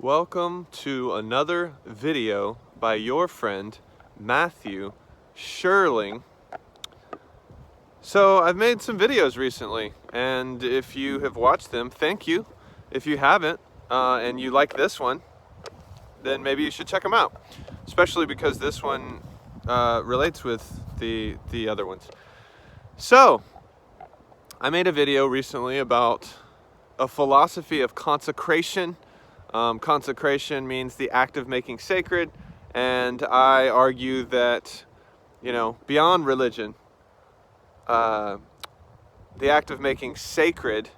Welcome to another video by your friend Matthew Sherling. So I've made some videos recently, and if you have watched them, thank you. If you haven't, and you like this one, then maybe you should check them out, especially because this one relates with the other ones. So I made a video recently about a philosophy of consecration. Consecration means the act of making sacred, and I argue that, beyond religion, the act of making sacred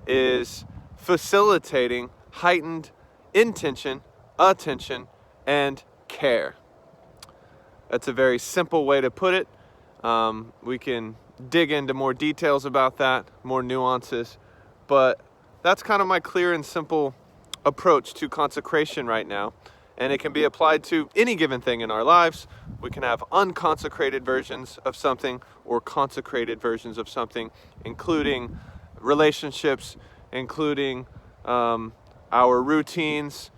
is facilitating heightened intention, attention, and care. That's a very simple way to put it. We can dig into more details about that, more nuances, but that's kind of my clear and simple approach to consecration right now, and it can be applied to any given thing in our lives. We can have unconsecrated versions of something or consecrated versions of something, including relationships, including our routines,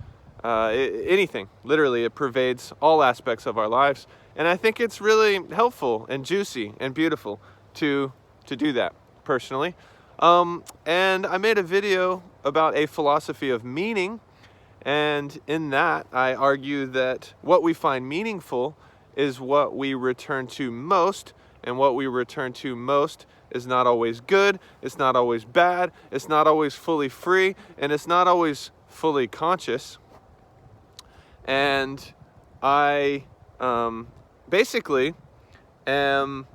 anything. Literally, it pervades all aspects of our lives, and I think it's really helpful and juicy and beautiful to do that personally. And I made a video about a philosophy of meaning, and in that I argue that what we find meaningful is what we return to most, and what we return to most is not always good, it's not always bad, it's not always fully free, and it's not always fully conscious. And I basically am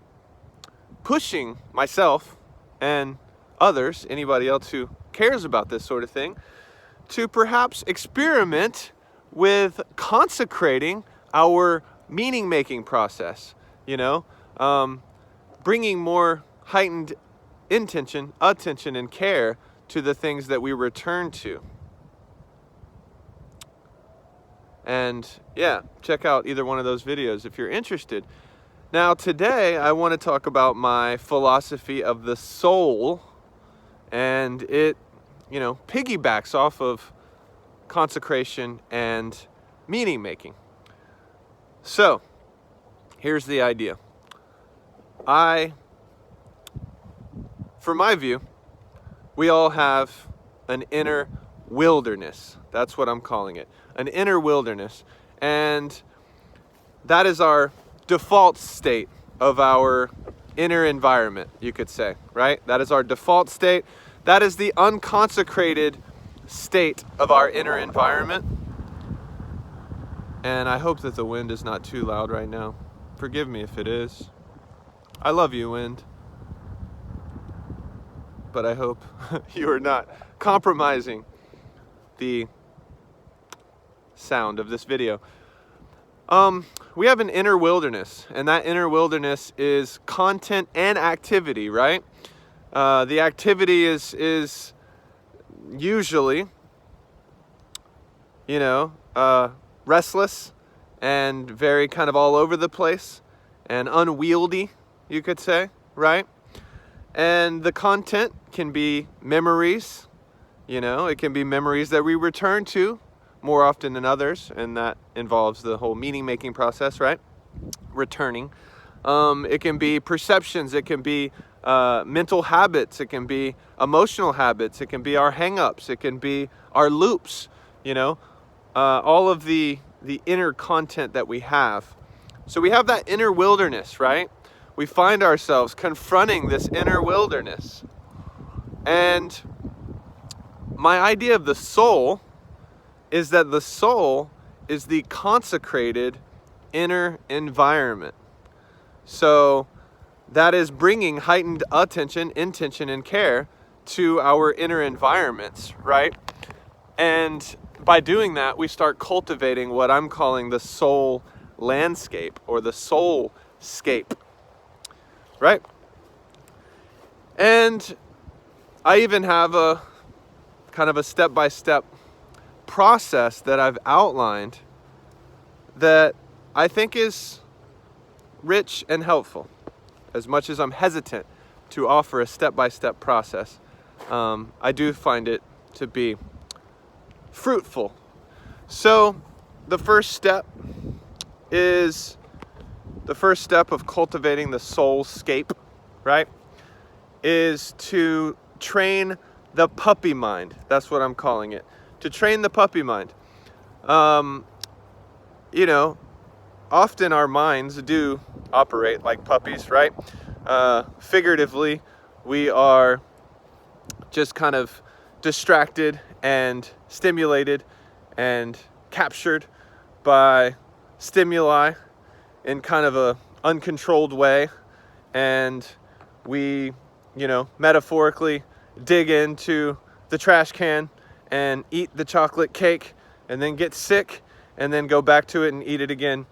pushing myself and others, anybody else who cares about this sort of thing, to perhaps experiment with consecrating our meaning-making process, bringing more heightened intention, attention, and care to the things that we return to. And yeah, check out either one of those videos if you're interested. Now today I want to talk about my philosophy of the soul, and it piggybacks off of consecration and meaning making. So here's the idea. From my view, we all have an inner wilderness. That's what I'm calling it. An inner wilderness. And that is our default state of our inner environment, you could say, right? That is our default state. That is the unconsecrated state of our inner environment. And I hope that the wind is not too loud right now. Forgive me if it is. I love you, wind. But I hope you are not compromising the sound of this video. We have an inner wilderness, and that inner wilderness is content and activity, right? The activity is usually, restless and very kind of all over the place and unwieldy, you could say, right? And the content can be memories, it can be memories that we return to more often than others, and that involves the whole meaning-making process, right? Returning. It can be perceptions, it can be mental habits, it can be emotional habits, it can be our hang-ups, it can be our loops, all of the inner content that we have. So we have that inner wilderness, right? We find ourselves confronting this inner wilderness. And my idea of the soul is that the soul is the consecrated inner environment. So that is bringing heightened attention, intention, and care to our inner environments, right? And by doing that, we start cultivating what I'm calling the soul landscape, or the soulscape, right? And I even have a kind of a step-by-step process that I've outlined that I think is rich and helpful. As much as I'm hesitant to offer a step-by-step process, I do find it to be fruitful So the first step of cultivating the soulscape, right, is to train the puppy mind. That's what I'm calling it. To train the puppy mind. You know, often our minds do operate like puppies, right? Figuratively, we are just kind of distracted and stimulated and captured by stimuli in kind of a uncontrolled way, and we, metaphorically dig into the trash can and eat the chocolate cake and then get sick and then go back to it and eat it again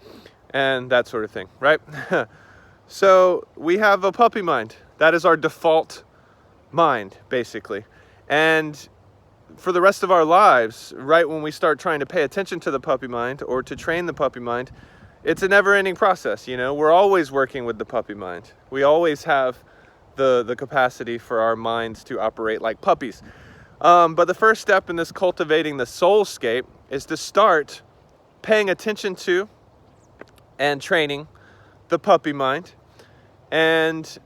and that sort of thing, right? So we have a puppy mind. That is our default mind, basically. And for the rest of our lives, right when we start trying to pay attention to the puppy mind or to train the puppy mind, it's a never-ending process. We're always working with the puppy mind. We always have the capacity for our minds to operate like puppies. But the first step in this cultivating the soulscape is to start paying attention to and training the puppy mind. And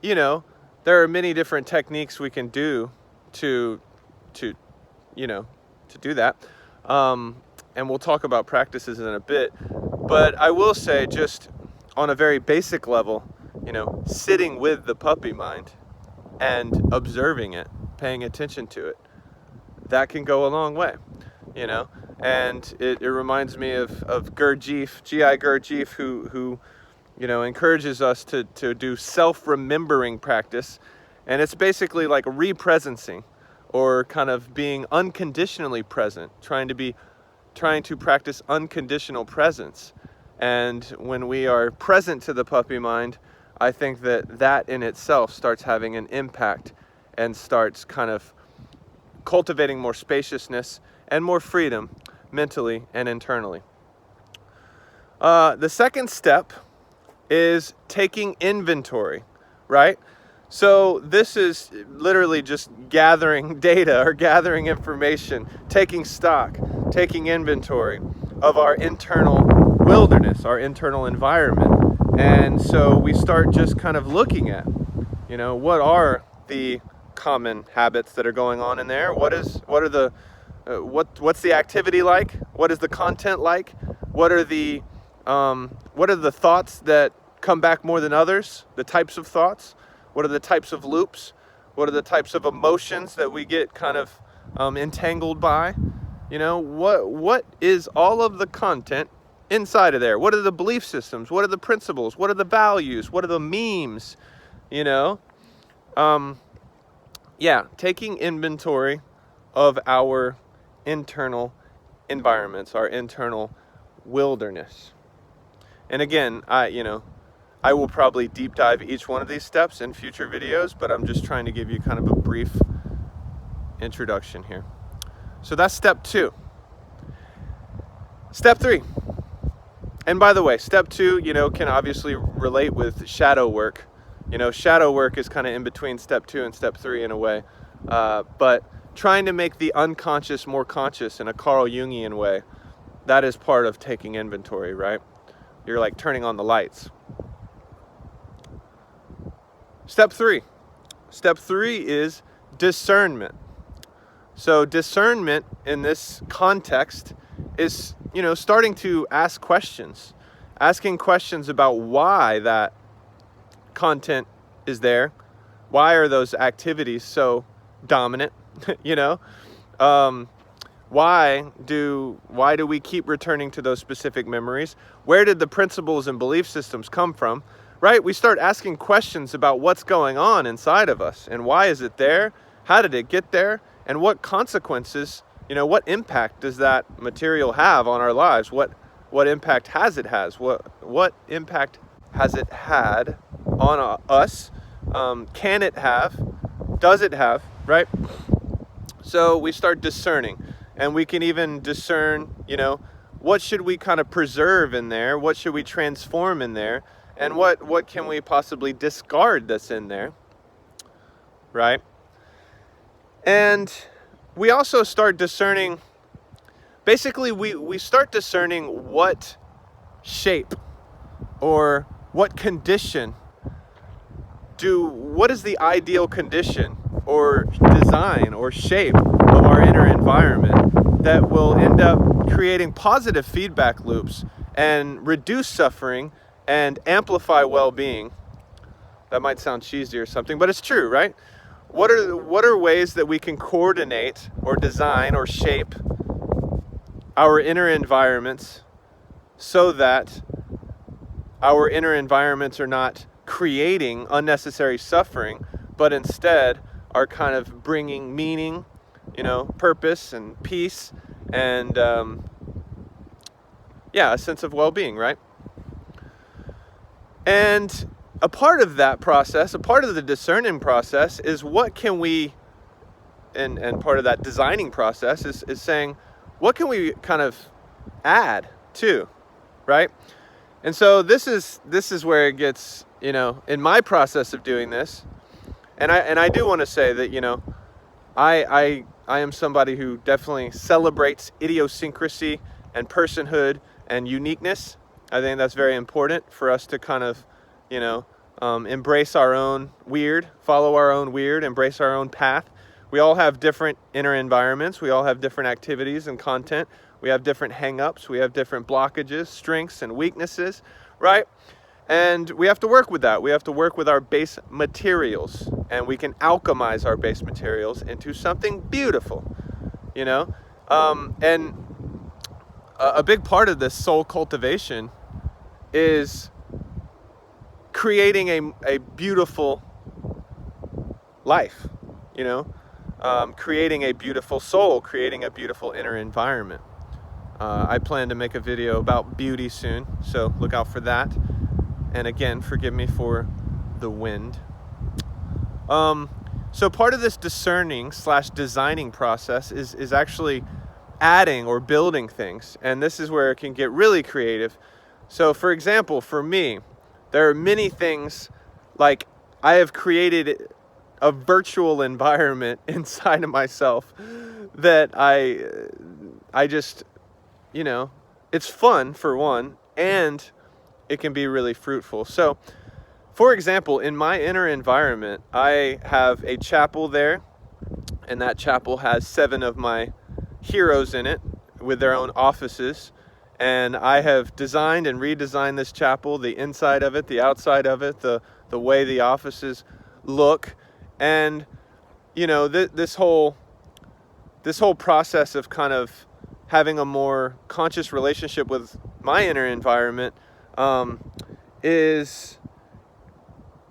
there are many different techniques we can do to do that. And we'll talk about practices in a bit. But I will say, just on a very basic level, sitting with the puppy mind and observing it, paying attention to it, that can go a long way, And it reminds me of Gurdjieff, G.I. Gurdjieff, who encourages us to do self-remembering practice. And it's basically like represencing, or kind of being unconditionally present, trying to practice unconditional presence. And when we are present to the puppy mind, I think that in itself starts having an impact and starts kind of cultivating more spaciousness and more freedom mentally and internally. The second step is taking inventory, right? So this is literally just gathering data or gathering information, taking stock, taking inventory of our internal wilderness, our internal environment. And so we start just kind of looking at, what are the common habits that are going on in there? What's the activity like? What is the content like? What are the thoughts that come back more than others? The types of thoughts? What are the types of loops? What are the types of emotions that we get kind of entangled by? What is all of the content inside of there? What are the belief systems? What are the principles? What are the values? What are the memes? Taking inventory of our internal environments, our internal wilderness. And again, I will probably deep dive each one of these steps in future videos, but I'm just trying to give you kind of a brief introduction here. So that's step 2. Step 3. And by the way, step 2, can obviously relate with shadow work. Shadow work is kind of in between step 2 and step 3 in a way. But trying to make the unconscious more conscious in a Carl Jungian way, that is part of taking inventory, right? You're like turning on the lights. Step 3. Step 3 is discernment. So discernment in this context is, starting to ask questions. Asking questions about why that content is there. Why are those activities so dominant? Why do we keep returning to those specific memories? Where did the principles and belief systems come from? Right? We start asking questions about what's going on inside of us and why is it there? How did it get there? And what consequences, what impact does that material have on our lives? What impact has it has? What impact has it had on us? Can it have? Does it have? Right? So we start discerning, and we can even discern, what should we kind of preserve in there? What should we transform in there? And what can we possibly discard that's in there, right? And we also start discerning basically we start discerning what shape or what condition what is the ideal condition or design or shape of our inner environment that will end up creating positive feedback loops and reduce suffering and amplify well-being. That might sound cheesy or something, but it's true, right? What are ways that we can coordinate or design or shape our inner environments so that our inner environments are not creating unnecessary suffering, but instead are kind of bringing meaning, purpose and peace and a sense of well-being, right? And a part of that process, a part of the discerning process is what can we, and part of that designing process is saying, what can we kind of add to, right? And so this is where it gets, in my process of doing this, and I do want to say that, I am somebody who definitely celebrates idiosyncrasy and personhood and uniqueness. I think that's very important for us to kind of, embrace our own weird, follow our own weird, embrace our own path. We all have different inner environments. We all have different activities and content. We have different hang-ups. We have different blockages, strengths, and weaknesses, right? And we have to work with that. We have to work with our base materials, and we can alchemize our base materials into something beautiful, And a big part of this soul cultivation is creating a beautiful life, creating a beautiful soul, creating a beautiful inner environment. I plan to make a video about beauty soon, so look out for that. And again, forgive me for the wind. So part of this discerning / designing process is actually adding or building things. And this is where it can get really creative. So for example, for me, there are many things, like I have created a virtual environment inside of myself that I just, it's fun for one, and it can be really fruitful. So, for example, in my inner environment, I have a chapel there, and that chapel has 7 of my heroes in it with their own offices. And I have designed and redesigned this chapel, the inside of it, the outside of it, the way the offices look. And, this whole process of kind of having a more conscious relationship with my inner environment is,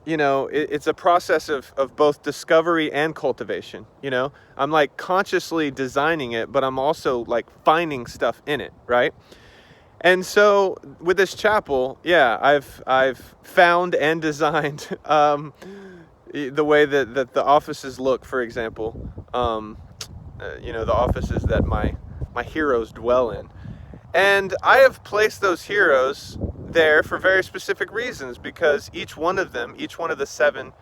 it's a process of both discovery and cultivation. I'm like consciously designing it, but I'm also like finding stuff in it, right? And so with this chapel, I've found and designed the way that the offices look, for example, the offices that my heroes dwell in. And I have placed those heroes there for very specific reasons, because each one of the 7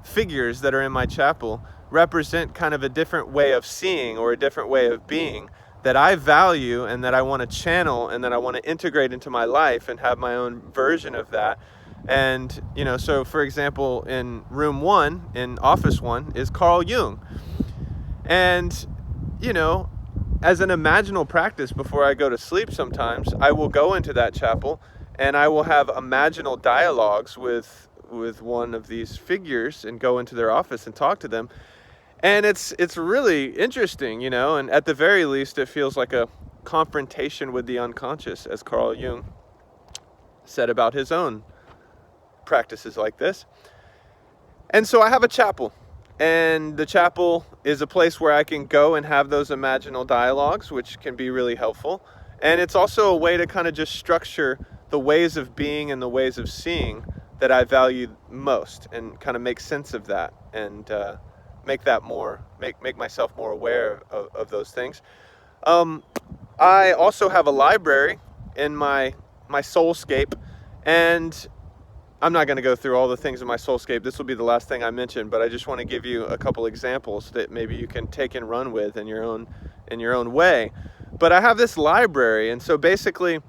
figures that are in my chapel represent kind of a different way of seeing or a different way of being that I value and that I want to channel and that I want to integrate into my life and have my own version of that. And, so for example, in room 1, in office 1, is Carl Jung. And, as an imaginal practice before I go to sleep sometimes, I will go into that chapel and I will have imaginal dialogues with one of these figures and go into their office and talk to them. And it's really interesting, and at the very least, it feels like a confrontation with the unconscious, as Carl Jung said about his own practices like this. And so I have a chapel, and the chapel is a place where I can go and have those imaginal dialogues, which can be really helpful. And it's also a way to kind of just structure the ways of being and the ways of seeing that I value most, and kind of make sense of that, and make myself more aware of those things. I also have a library in my soulscape, and I'm not going to go through all the things in my soulscape. This will be the last thing I mention, but I just want to give you a couple examples that maybe you can take and run with in your own way. But I have this library, and so basically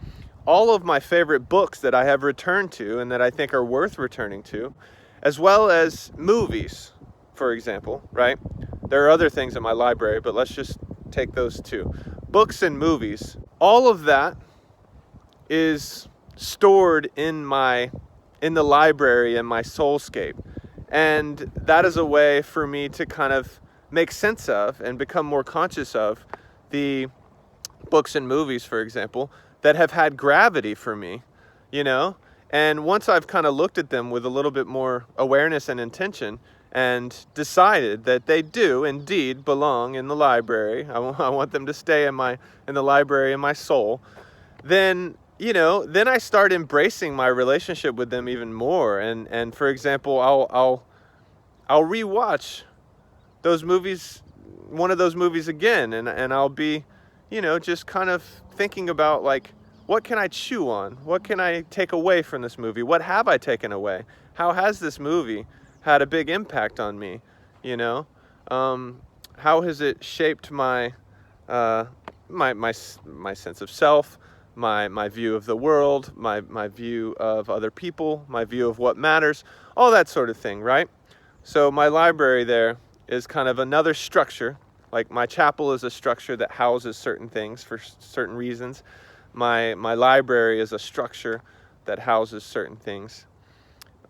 all of my favorite books that I have returned to and that I think are worth returning to, as well as movies, for example, right? There are other things in my library, but let's just take those two. Books and movies, all of that is stored in the library in my soulscape. And that is a way for me to kind of make sense of and become more conscious of the books and movies, for example, that have had gravity for me, you know? And once I've kind of looked at them with a little bit more awareness and intention and decided that they do indeed belong in the library, I want them to stay in the library in my soul, then, you know, then I start embracing my relationship with them even more. And for example, I'll rewatch those movies, one of those movies again, and I'll be, you know, just kind of thinking about, like, what can I chew on? What can I take away from this movie? What have I taken away? How has this movie had a big impact on me? You know, how has it shaped my my sense of self, my view of the world, my view of other people, my view of what matters, all that sort of thing, right? So my library there is kind of another structure. Like my chapel is a structure that houses certain things for certain reasons. My library is a structure that houses certain things.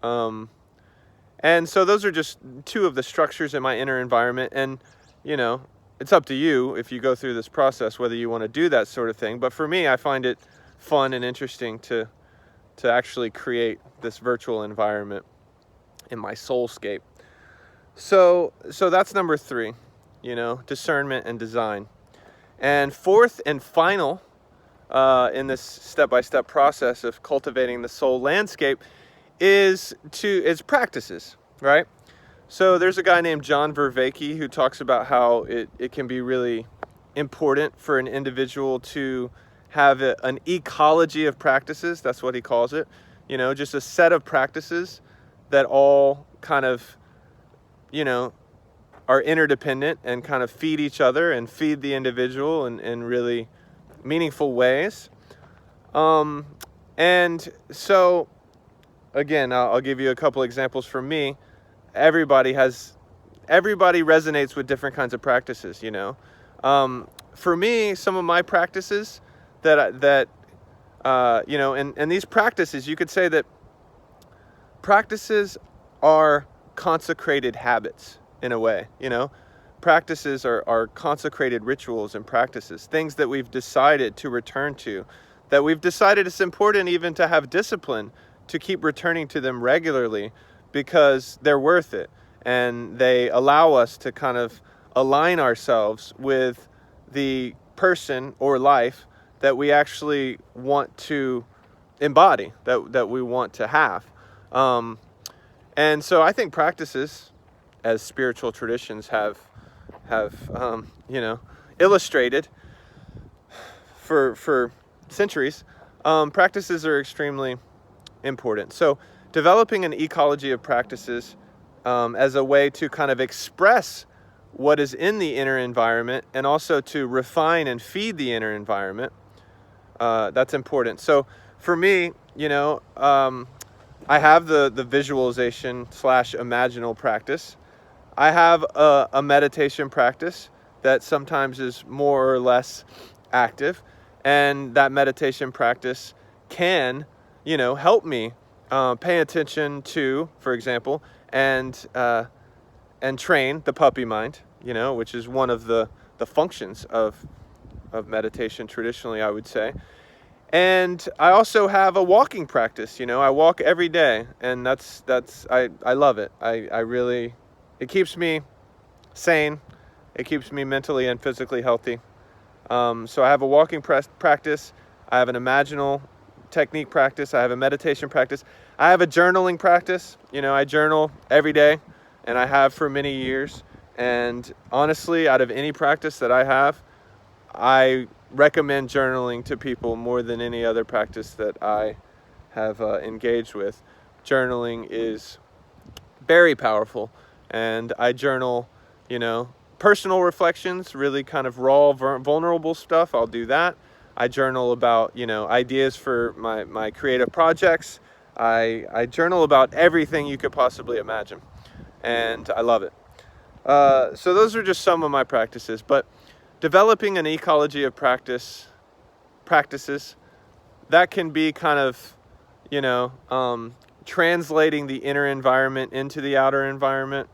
And so those are just two of the structures in my inner environment. And, you know, it's up to you if you go through this process, whether you want to do that sort of thing. But for me, I find it fun and interesting to actually create this virtual environment in my soulscape. So that's number 3, you know, discernment and design. And fourth and final in this step-by-step process of cultivating the soul landscape is practices, right? So there's a guy named John Vervaeke who talks about how it can be really important for an individual to have an ecology of practices. That's what he calls it. You know, just a set of practices that all kind of, you know, are interdependent and kind of feed each other and feed the individual in really meaningful ways. And so, again, I'll give you a couple examples from me. Everybody resonates with different kinds of practices, you know. For me, some of my practices that you know, and these practices, you could say that practices are consecrated habits in a way, you know. Practices are consecrated rituals and practices, things that we've decided to return to, that we've decided it's important even to have discipline to keep returning to them regularly because they're worth it. And they allow us to kind of align ourselves with the person or life that we actually want to embody, that we want to have. And so I think practices, as spiritual traditions have you know, illustrated for centuries, practices are extremely important. So developing an ecology of practices as a way to kind of express what is in the inner environment and also to refine and feed the inner environment, that's important. So for me, you know, I have the visualization / imaginal practice. I have a meditation practice that sometimes is more or less active, and that meditation practice can, you know, help me pay attention to, for example, and train the puppy mind, you know, which is one of the functions of meditation traditionally, I would say. And I also have a walking practice, you know. I walk every day, and I love it. I really, it keeps me sane. It keeps me mentally and physically healthy. So I have a walking practice. I have an imaginal technique practice. I have a meditation practice. I have a journaling practice. You know, I journal every day, and I have for many years. And honestly, out of any practice that I have, I recommend journaling to people more than any other practice that I have engaged with. Journaling is very powerful, and I journal, you know, personal reflections, really kind of raw, vulnerable stuff, I'll do that. I journal about, you know, ideas for my creative projects. I journal about everything you could possibly imagine, and I love it. So those are just some of my practices, but developing an ecology of practices, that can be kind of, you know, translating the inner environment into the outer environment.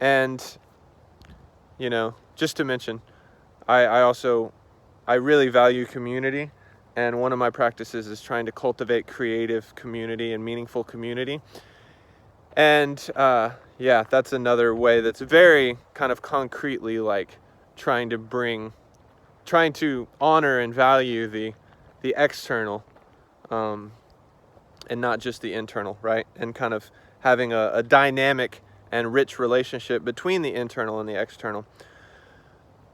And, you know, just to mention, I really value community, and one of my practices is trying to cultivate creative community and meaningful community. And yeah, that's another way that's very kind of concretely like trying to honor and value the external, and not just the internal, right? And kind of having a dynamic and rich relationship between the internal and the external.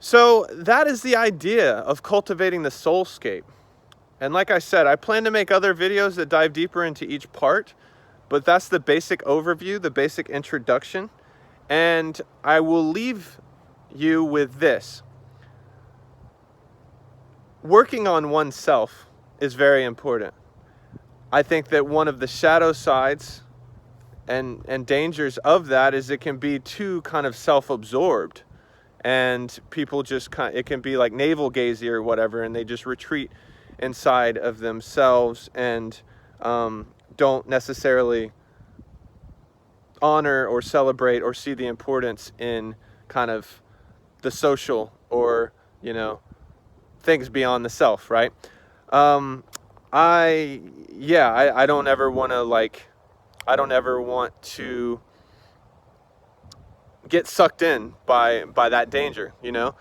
So that is the idea of cultivating the soulscape. And like I said, I plan to make other videos that dive deeper into each part, but that's the basic overview, the basic introduction. And I will leave you with this. Working on oneself is very important. I think that one of the shadow sides and dangers of that is it can be too kind of self-absorbed, and people just it can be like navel gazing or whatever, and they just retreat inside of themselves and don't necessarily honor or celebrate or see the importance in kind of the social, or, you know, things beyond the self, right? I don't ever want to I don't ever want to get sucked in by that danger, you know?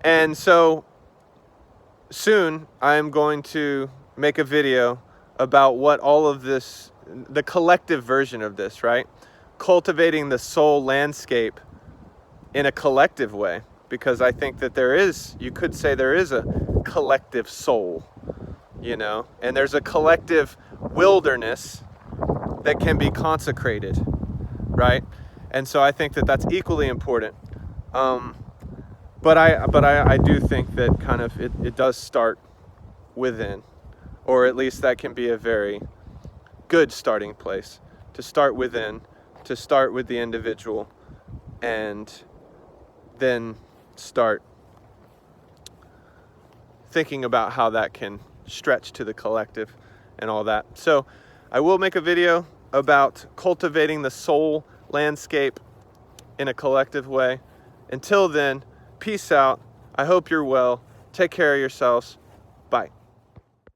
And so soon I'm going to make a video about what all of this, the collective version of this, right? Cultivating the soul landscape in a collective way, because I think that you could say there is a collective soul, you know, and there's a collective wilderness that can be consecrated, right? And so I think that that's equally important. But I do think that kind of it does start within, or at least that can be a very good starting place, to start within, to start with the individual, and then start thinking about how that can stretch to the collective and all that. So I will make a video about cultivating the soul landscape in a collective way. Until then, peace out. I hope you're well. Take care of yourselves. Bye.